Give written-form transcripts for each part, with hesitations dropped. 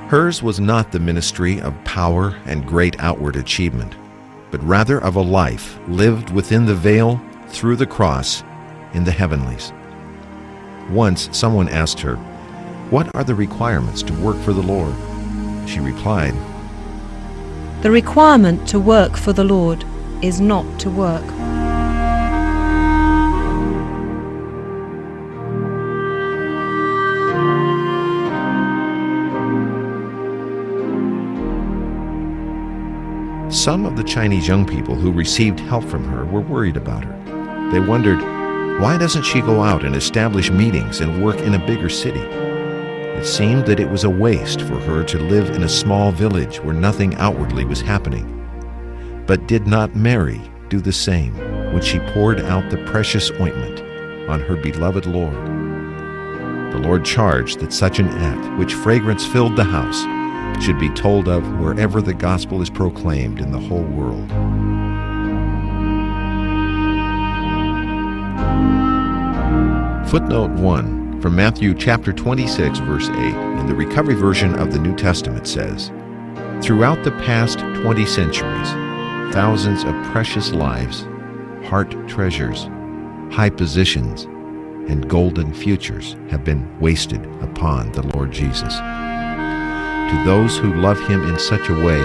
Hers was not the ministry of power and great outward achievement, but rather of a life lived within the veil through the cross in the heavenlies. Once someone asked her, "What are the requirements to work for the Lord?" She replied, "The requirement to work for the Lord is not to work." Some of the Chinese young people who received help from her were worried about her. They wondered, why doesn't she go out and establish meetings and work in a bigger city? It seemed that it was a waste for her to live in a small village where nothing outwardly was happening. But did not Mary do the same when she poured out the precious ointment on her beloved Lord? The Lord charged that such an act, which fragrance filled the house, should be told of wherever the gospel is proclaimed in the whole world. Footnote 1 from Matthew chapter 26, verse 8, in the Recovery Version of the New Testament says, "Throughout the past 20 centuries, thousands of precious lives, heart treasures, high positions, and golden futures have been wasted upon the Lord Jesus. To those who love him in such a way,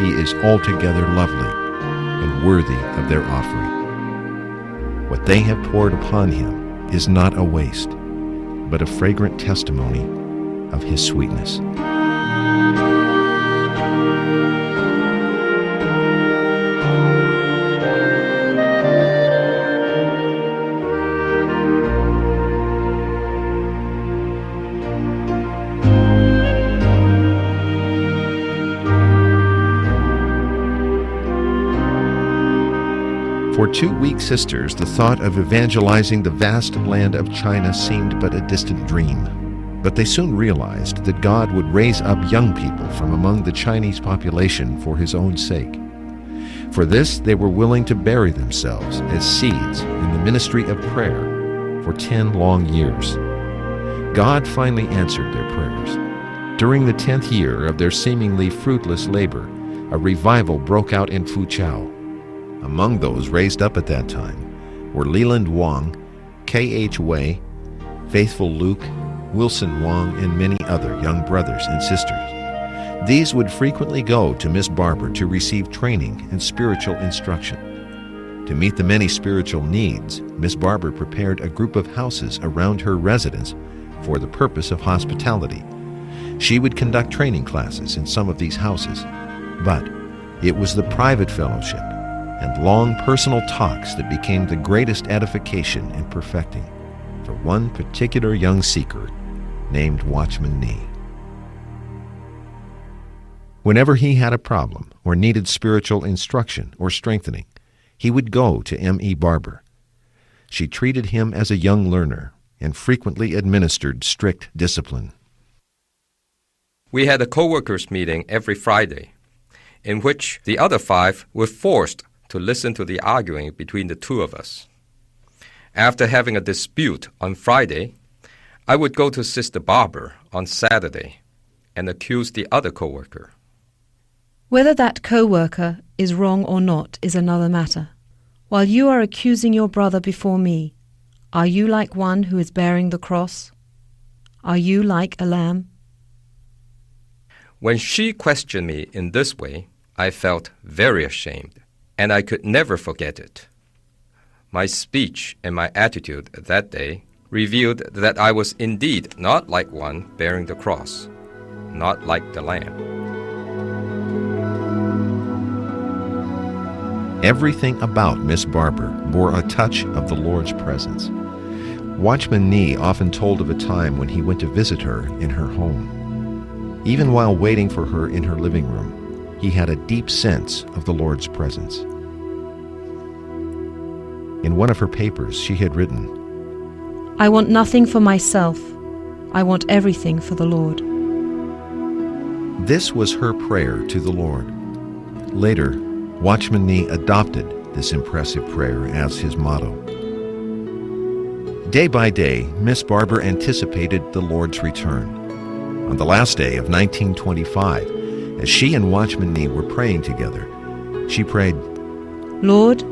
he is altogether lovely and worthy of their offering. What they have poured upon him is not a waste, but a fragrant testimony of his sweetness." For two weak sisters, the thought of evangelizing the vast land of China seemed but a distant dream. But they soon realized that God would raise up young people from among the Chinese population for his own sake. For this, they were willing to bury themselves as seeds in the ministry of prayer for 10 long years. God finally answered their prayers. During the 10th year of their seemingly fruitless labor, a revival broke out in Fuchao. Among those raised up at that time were Leland Wang, K.H. Wei, Faithful Luke, Wilson Wang, and many other young brothers and sisters. These would frequently go to Miss Barber to receive training and spiritual instruction. To meet the many spiritual needs, Miss Barber prepared a group of houses around her residence for the purpose of hospitality. She would conduct training classes in some of these houses, but it was the private fellowship and long personal talks that became the greatest edification and perfecting for one particular young seeker named Watchman Nee. Whenever he had a problem or needed spiritual instruction or strengthening, he would go to M.E. Barber. She treated him as a young learner and frequently administered strict discipline. We had a co-workers meeting every Friday, in which the other 5 were forced to listen to the arguing between the 2 of us. After having a dispute on Friday, I would go to Sister Barber on Saturday and accuse the other co-worker. Whether that co-worker is wrong or not is another matter. While you are accusing your brother before me, are you like one who is bearing the cross? Are you like a lamb? When she questioned me in this way, I felt very ashamed, and I could never forget it. My speech and my attitude that day revealed that I was indeed not like one bearing the cross, not like the lamb. Everything about Miss Barber bore a touch of the Lord's presence. Watchman Nee often told of a time when he went to visit her in her home. Even while waiting for her in her living room, he had a deep sense of the Lord's presence. In one of her papers, she had written, "I want nothing for myself. I want everything for the Lord." This was her prayer to the Lord. Later, Watchman Nee adopted this impressive prayer as his motto. Day by day, Miss Barber anticipated the Lord's return. On the last day of 1925, as she and Watchman Nee were praying together, she prayed, Lord,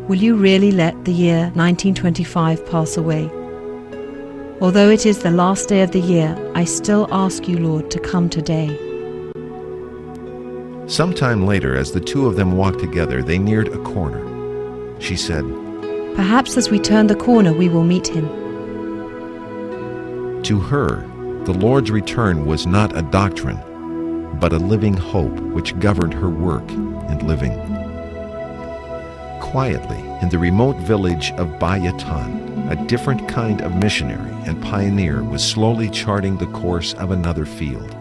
will you really let the year 1925 pass away? Although it is the last day of the year, I still ask you, Lord, to come today. Sometime later, as the two of them walked together, they neared a corner. She said, Perhaps as we turn the corner we will meet him. To her, the Lord's return was not a doctrine, but a living hope which governed her work and living. Quietly, in the remote village of Bayatan, a different kind of missionary and pioneer was slowly charting the course of another field,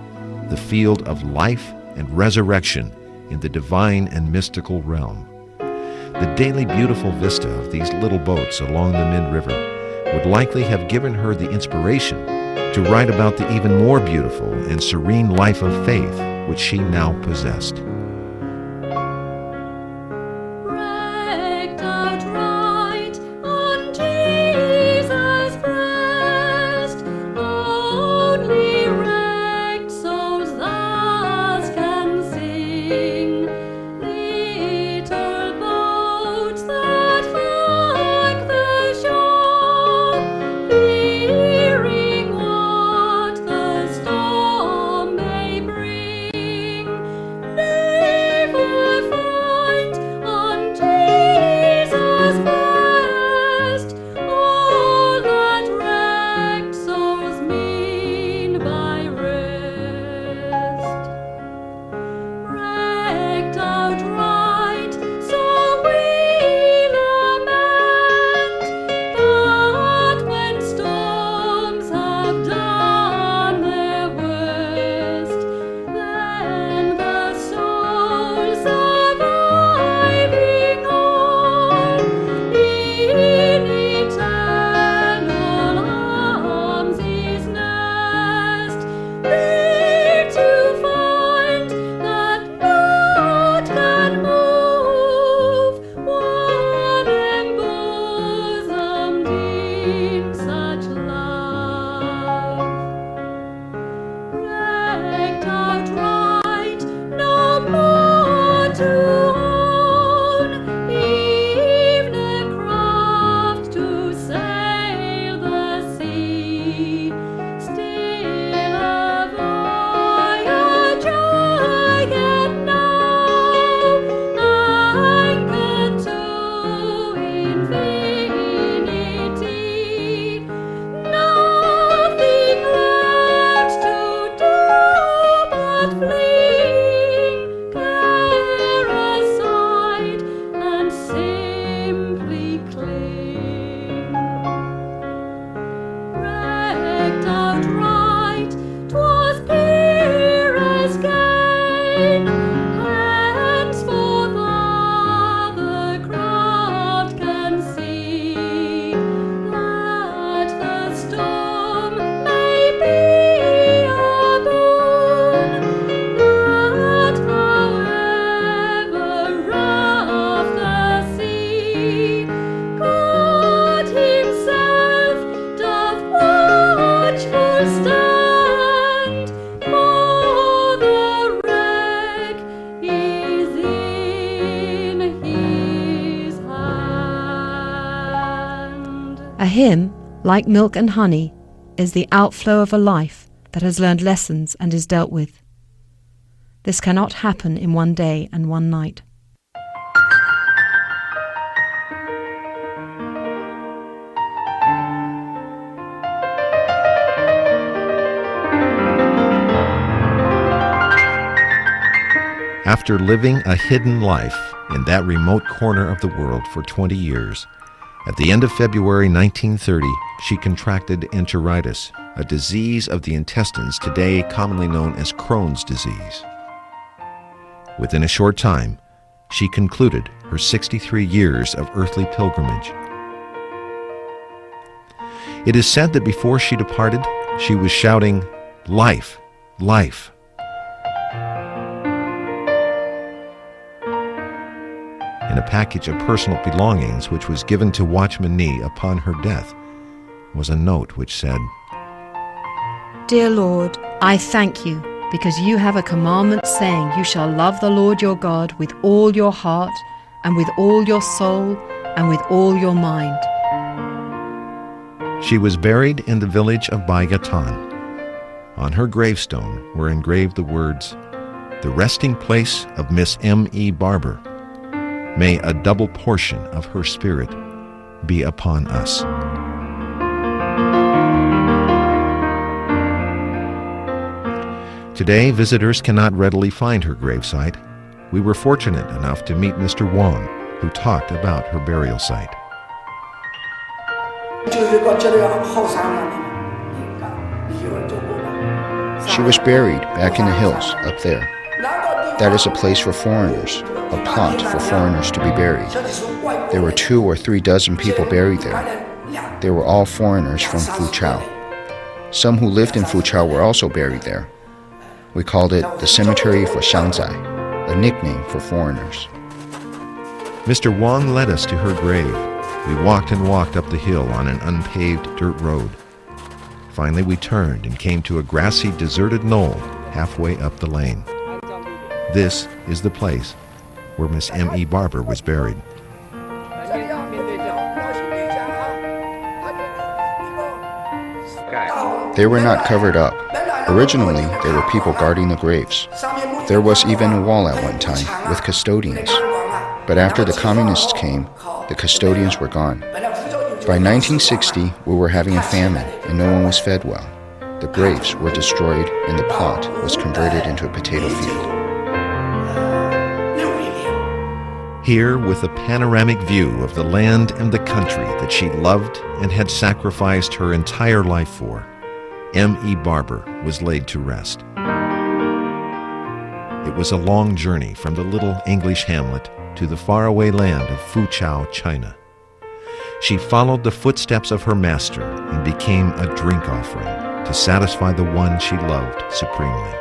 the field of life and resurrection in the divine and mystical realm. The daily beautiful vista of these little boats along the Min River would likely have given her the inspiration to write about the even more beautiful and serene life of faith which she now possessed. A hymn, like milk and honey, is the outflow of a life that has learned lessons and is dealt with. This cannot happen in one day and one night. After living a hidden life in that remote corner of the world for 20 years, at the end of February 1930, she contracted enteritis, a disease of the intestines today commonly known as Crohn's disease. Within a short time, she concluded her 63 years of earthly pilgrimage. It is said that before she departed, she was shouting, "Life, life." In a package of personal belongings which was given to Watchman Nee upon her death was a note which said, dear Lord, I thank you, because you have a commandment saying, you shall love the Lord your God with all your heart, and with all your soul, and with all your mind. She was buried in the village of Baigatan. On her gravestone were engraved the words, "The resting place of Miss M.E. Barber. May a double portion of her spirit be upon us." Today, visitors cannot readily find her gravesite. We were fortunate enough to meet Mr. Wong, who talked about her burial site. She was buried back in the hills up there. That is a place for foreigners, a plot for foreigners to be buried. There were 2 or 3 dozen people buried there. They were all foreigners from Fuchao. Some who lived in Fuchao were also buried there. We called it the Cemetery for Xiangzai, a nickname for foreigners. Mr. Wong led us to her grave. We walked and walked up the hill on an unpaved dirt road. Finally, we turned and came to a grassy, deserted knoll halfway up the lane. This is the place where Miss M.E. Barber was buried. They were not covered up. Originally, there were people guarding the graves. There was even a wall at one time with custodians. But after the communists came, the custodians were gone. By 1960, we were having a famine and no one was fed well. The graves were destroyed and the plot was converted into a potato field. Here, with a panoramic view of the land and the country that she loved and had sacrificed her entire life for, M.E. Barber was laid to rest. It was a long journey from the little English hamlet to the faraway land of Fuchao, China. She followed the footsteps of her master and became a drink offering to satisfy the one she loved supremely.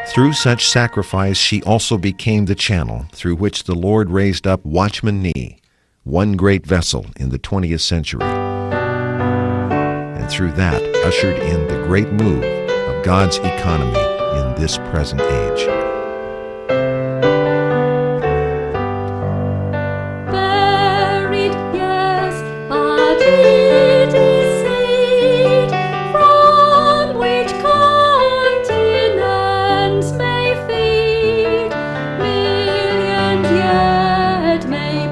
Through such sacrifice, she also became the channel through which the Lord raised up Watchman Nee, one great vessel in the 20th century, and through that ushered in the great move of God's economy in this present age.